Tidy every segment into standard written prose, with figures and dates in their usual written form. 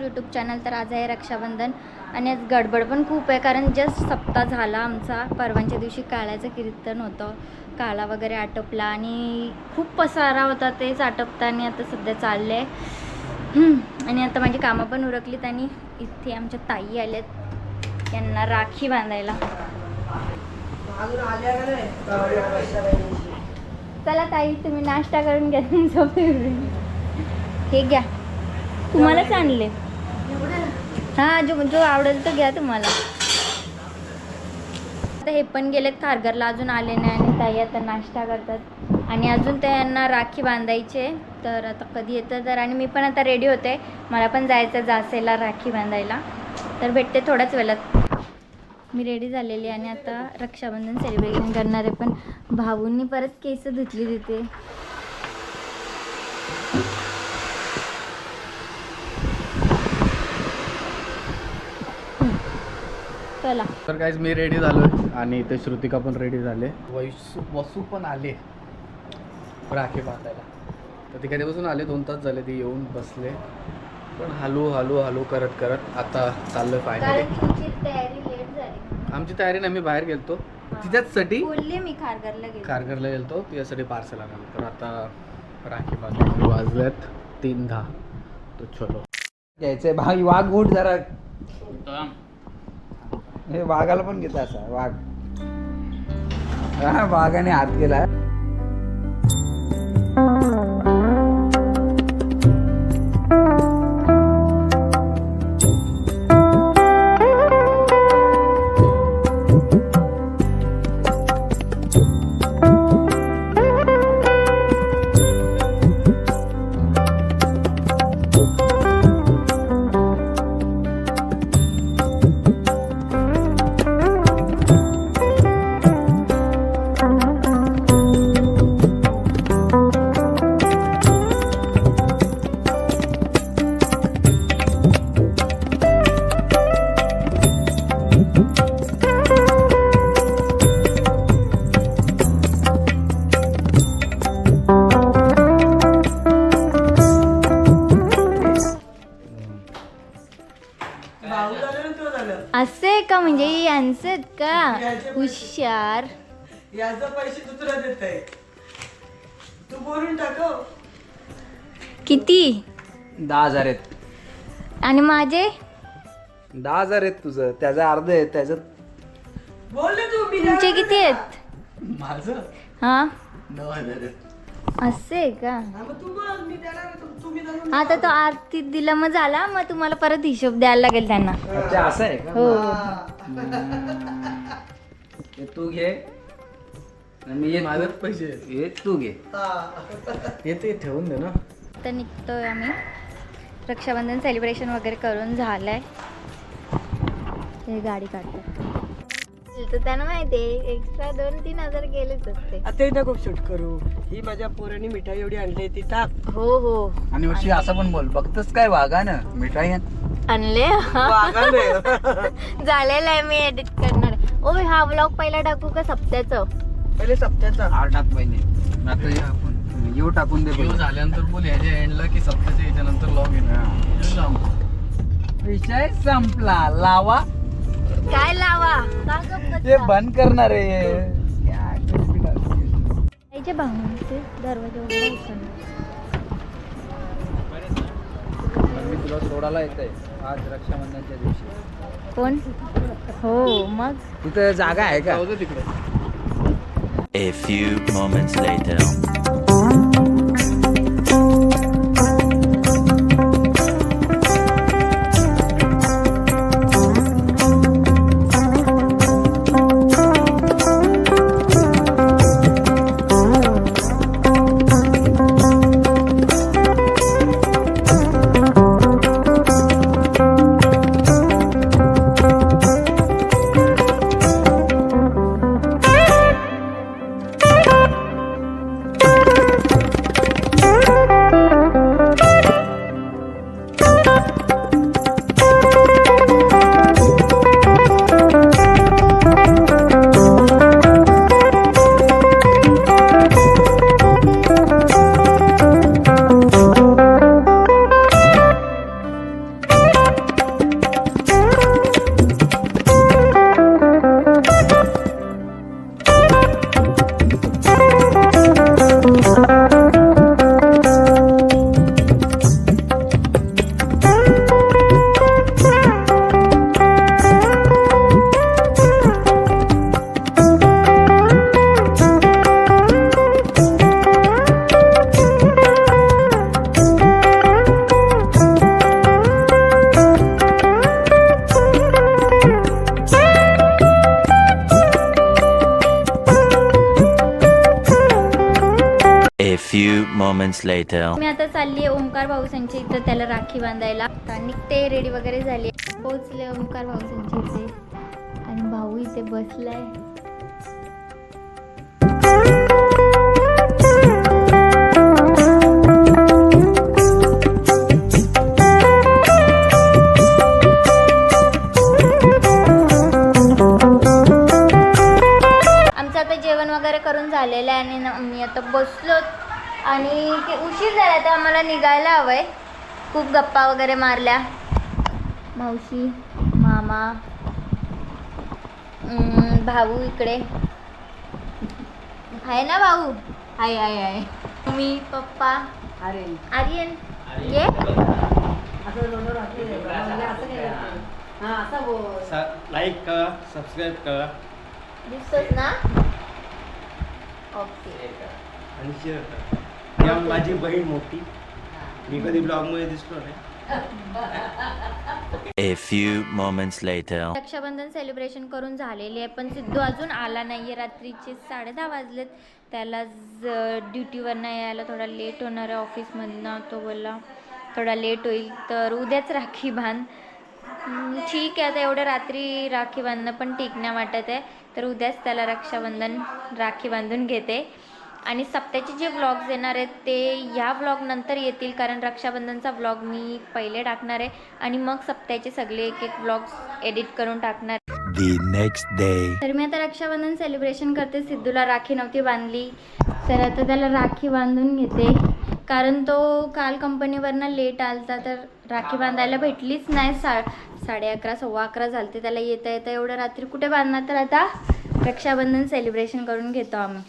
YouTube channel. तर आज आहे रक्षाबंधन आणि आज गडबड पण खूप आहे, कारण जस्ट सप्ताह झाला आमचा. परवांच्या दिवशी काळाचं कीर्तन होतं, काळा वगैरे आटोपला आणि खूप पसारा होता, तेच आटोपताना आता सध्या चाललं आहे. आणि आता माझी कामं पण उरकलीत आणि इथे आमच्या ताई आल्यात यांना राखी बांधायला. चला ताई, तुम्ही नाश्ता करून घ्या. हे घ्या, तुम्हालाच आणले. हां, जो आवडेल तो घ्या तुम्हाला. आता हे पण गेलेत खारघरला, अजून आले नाही आणि ताई आता नाश्ता करतात आणि अजून त्यांना राखी बांधायचे. तर आता कधी येतं तर, आणि मी पण आता रेडी होते, मला पण जायचं जासेला राखी बांधायला. तर भेटते थोड्याच वेळात. मी रेडी झालेली आणि आता रक्षाबंधन सेलिब्रेशन करणार आहे. पण भाऊंनी परत केस धुतली तिथे. चला. तर काहीच मी रेडी झालोय आणि इथे श्रुतिका पण रेडी झाले, वसू पण आले राखी बांधायला. तर ती कधीपासून आले, 2 तास झाले ती येऊन बसले. पण हलू करत आता चाललोय फायनली. आमची तयारी नाही, मी बाहेर गेलतो तिच्याचसाठी, बोलले मी खारघरला गेलतो तिच्यासाठी पार्सल आणायला. तर आता राखी बांधायला वाजल्यात 3:10. तो चलो घ्यायचंय. भाई वाघ उठ जरा, हे वाघाला पण घेत असा वाघ. हा, वाघाने हात केला. असे का, म्हणजे यांचं का हुशार. याचा पैसे दुसरा देत आहे, तू बोलून टाकव. किती? 10,000 आहेत. आणि माझे 10,000 आहेत तुझं, त्याचा अर्ध आहे त्याच्यात. बोल ना तू. तुमचे किती आहेत? माझं हा 9,000. असे का? तू बोल, मी देणार आहे, तुम्ही धरून आता तो आरतीत दिला मग झाला, मग तुम्हाला परत हिशोब द्यायला लागेल त्यांना. अच्छा, असं आहे का? हो. हे तू घे आणि मी माझ्यात पैसे हे तू घे. हे ते ठेवून दे ना. तर निघतोय आम्ही. रक्षाबंधन सेलिब्रेशन वगैरे करून झालंय. हे गाडी काढतो तर त्यांना माहिती आहे एक्स्ट्रा 2-3 हजार गेलेच असते. आता नको शूट करू. ही माझ्या पोरांनी मिठाई एवढी आणली ती टाक. हो. आणि वर्षी असं पण बोल, बघतच काय वाघानं मिठाई आणले. झालेलं आहे, मी एडिट करणार आहे. ओ, हा व्लॉग पहिला टाकू का सप्त्याचं? पहिले सप्त्याचा टाक पहिले. आता आपण येऊ टाकून दे. व्ह्यू झाल्यानंतर बोल याच्या एंडला की सप्ताहाच्या याच्यानंतर लॉग येणार. विषय संपला. लावा काय लावा का गप्प हे बंद करणार आहे. भावनांचे दरवाजा वगैरे उचलणार. मी तुला सोडायला येतंय आज रक्षाबंधनच्या दिवशी. कोण? हो, मग तिथं जागा आहे का? जाऊ दे तिकडे. A few moments later. few moments later. मी आता चालली आहे ओमकार भाऊसांच्या इथं त्याला राखी बांधायला. आता निघते, रेडी वगैरे झाली, पोहोचले ओमकार भाऊसांच्या इथे आणि भाऊ इथे बसलाय. आमचं आता जेवण वगैरे करून झालेलं आहे आणि मी आता बसलो आणि ते उशीर झाला तर आम्हाला निघायला हवंय. खूप गप्पा वगैरे मारल्या, मावशी, मामा, भाऊ इकडे आहे ना, भाऊ आहे आहे आहे, मी, पप्पा, आर्यन ये. लाईक करा, सबस्क्राईब करा दिसतोच ना. ओके. आणि शेअर करा. या माझी बहीण मोठी, मी कधी ब्लॉगमध्ये दिसलो नाही. A few moments later. Raksha Bandhan celebration करून झालेली आहे, पण सिद्धू अजून आला नाही आहे. रात्रीचे 10:30 वाजलेत. त्याला ड्युटीवरनं यायला थोडा लेट होणार आहे ऑफिसमधनं. तो बोलला थोडा लेट होईल, तर उद्याच राखी बांध. ठीक आहे, आता एवढ्या रात्री राखी बांधणं पण ठीक नाही वाटत आहे, तर उद्याच त्याला रक्षाबंधन राखी बांधून घेते. आणि सप्त्याचे जे व्लॉग्स येणार आहेत ते ह्या व्लॉग नंतर येतील, कारण रक्षाबंधनचा व्लॉग मी पहिले टाकणार आहे आणि मग सप्त्याचे सगळे एक एक व्लॉग्स एडिट करून टाकणार. The next day. तर मी आता रक्षाबंधन सेलिब्रेशन करते. सिद्धूला राखी नव्हती बांधली, तर आता त्याला राखी बांधून घेते, कारण तो काल कंपनीवरनं लेट आलता, तर राखी बांधायला भेटलीच नाही. 11:30 11:15 झालते त्याला येता येता. एवढं रात्री कुठे बांधणार, तर आता रक्षाबंधन सेलिब्रेशन करून घेतो आम्ही.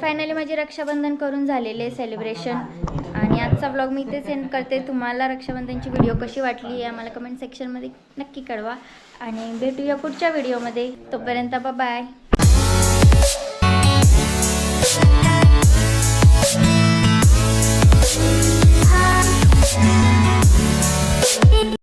फायनली माझी रक्षाबंधन करून झालेले सेलिब्रेशन आणि आजचा व्लॉग मी इथे सेंड करते. तुम्हाला रक्षाबंधनची व्हिडिओ कशी वाटली आहे आम्हाला कमेंट सेक्शनमध्ये नक्की कळवा आणि भेटूया पुढच्या व्हिडिओमध्ये. तोपर्यंत बाय.